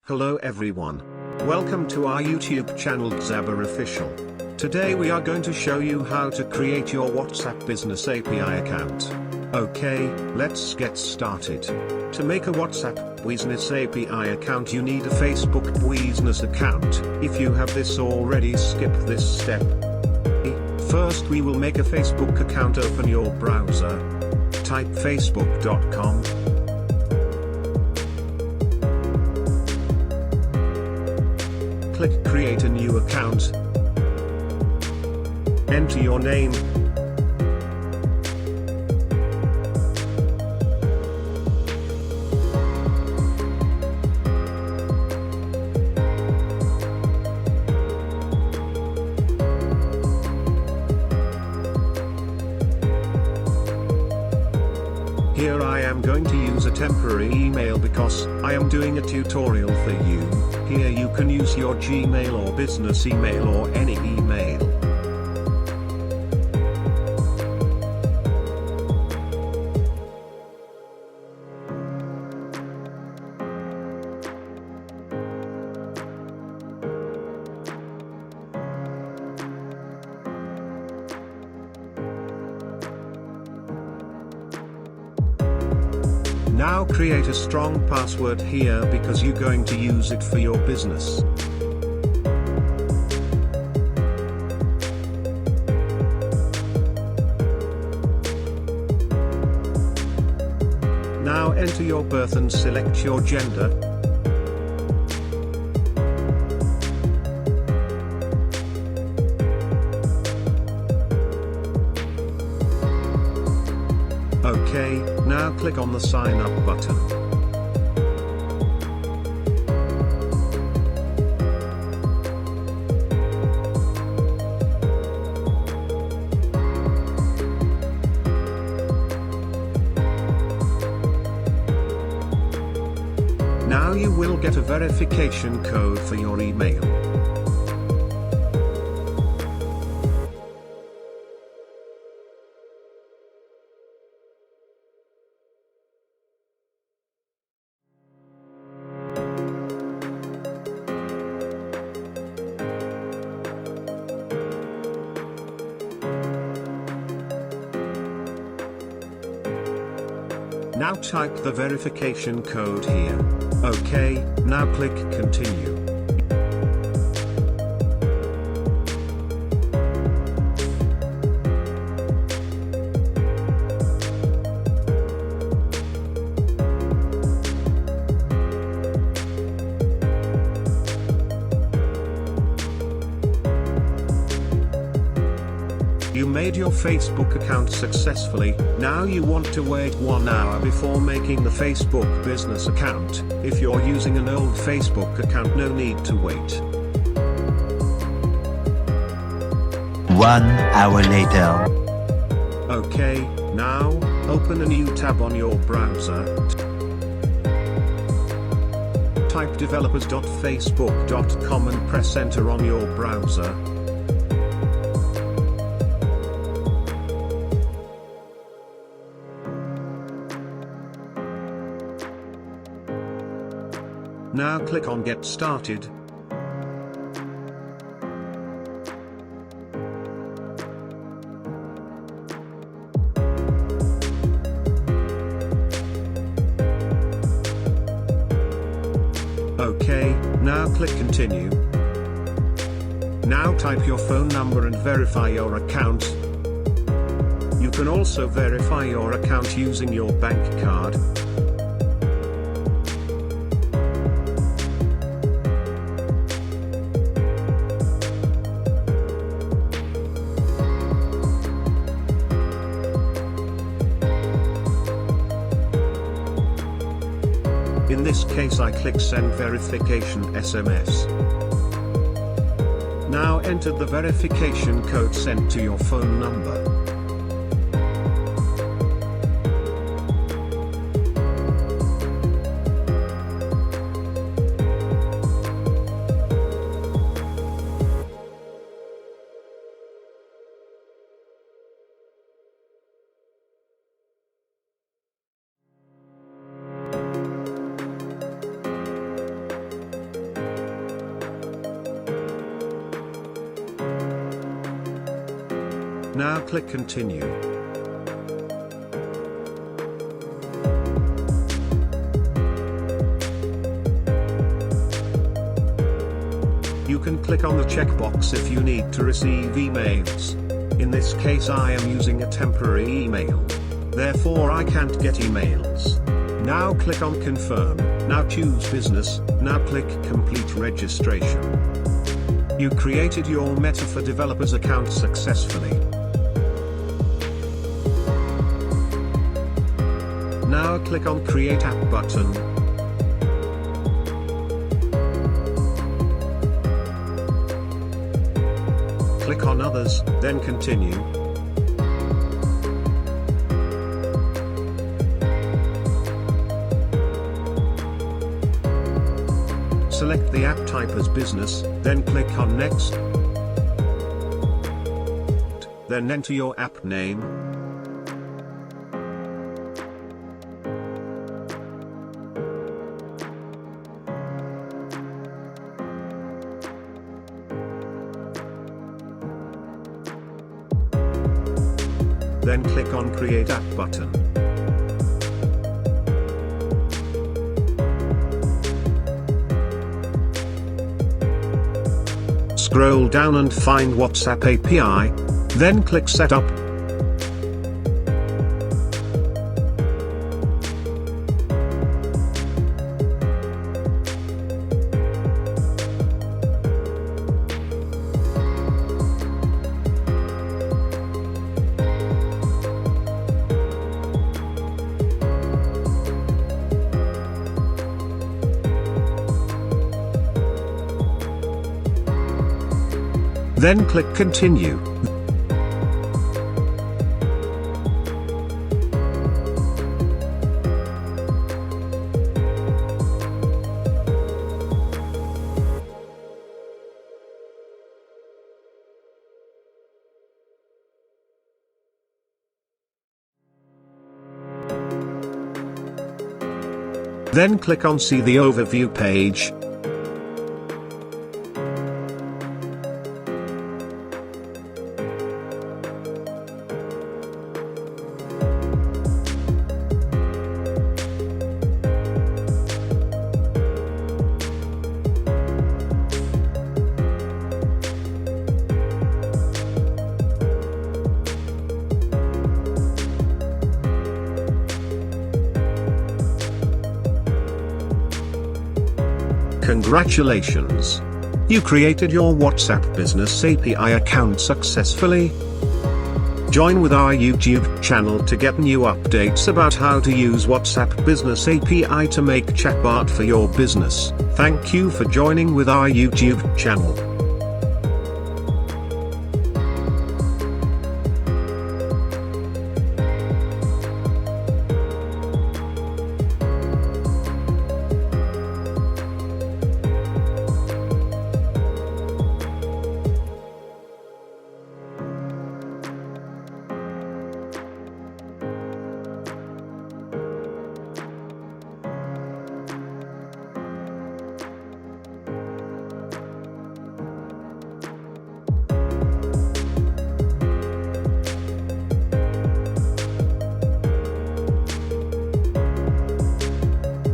Hello everyone. Welcome to our YouTube channel Xaba Official. Today we are going to show you how to create your WhatsApp Business API account. Okay, let's get started. To make a WhatsApp Buisness API account you need a Facebook Buisness account. If you have this already, skip this step. First we will make a Facebook account. Open your browser. Type facebook.com. Click create a new account. Enter your name. Here I am going to use a temporary email because I am doing a tutorial for you. Here you can use your Gmail or business email or any email. Now create a strong password here because you're going to use it for your business. Now enter your birth and select your gender. Okay, now click on the sign up button. Now you will get a verification code for your email. Now type the verification code here. Okay, now click continue. You made your Facebook account successfully. Now you want to wait 1 hour before making the Facebook business account. If you're using an old Facebook account, no need to wait. 1 hour later. Okay, now, open a new tab on your browser. Type developers.facebook.com and press enter on your browser. Now click on Get Started. Okay, now click Continue. Now type your phone number and verify your account. You can also verify your account using your bank card. In this case I click send verification SMS. Now enter the verification code sent to your phone number. Now click continue. You can click on the checkbox if you need to receive emails. In this case I am using a temporary email. Therefore I can't get emails. Now click on confirm, now choose business, now click complete registration. You created your Meta for Developers account successfully. Now click on create app button. Click on others, then continue. Select the app type as business, then click on next. Then enter your app name. Then click on create app button. Scroll down and find WhatsApp API, then click Setup. Then click continue. Then click on see the overview page. Congratulations! You created your WhatsApp Business API account successfully. Join with our YouTube channel to get new updates about how to use WhatsApp Business API to make chatbot for your business. Thank you for joining with our YouTube channel.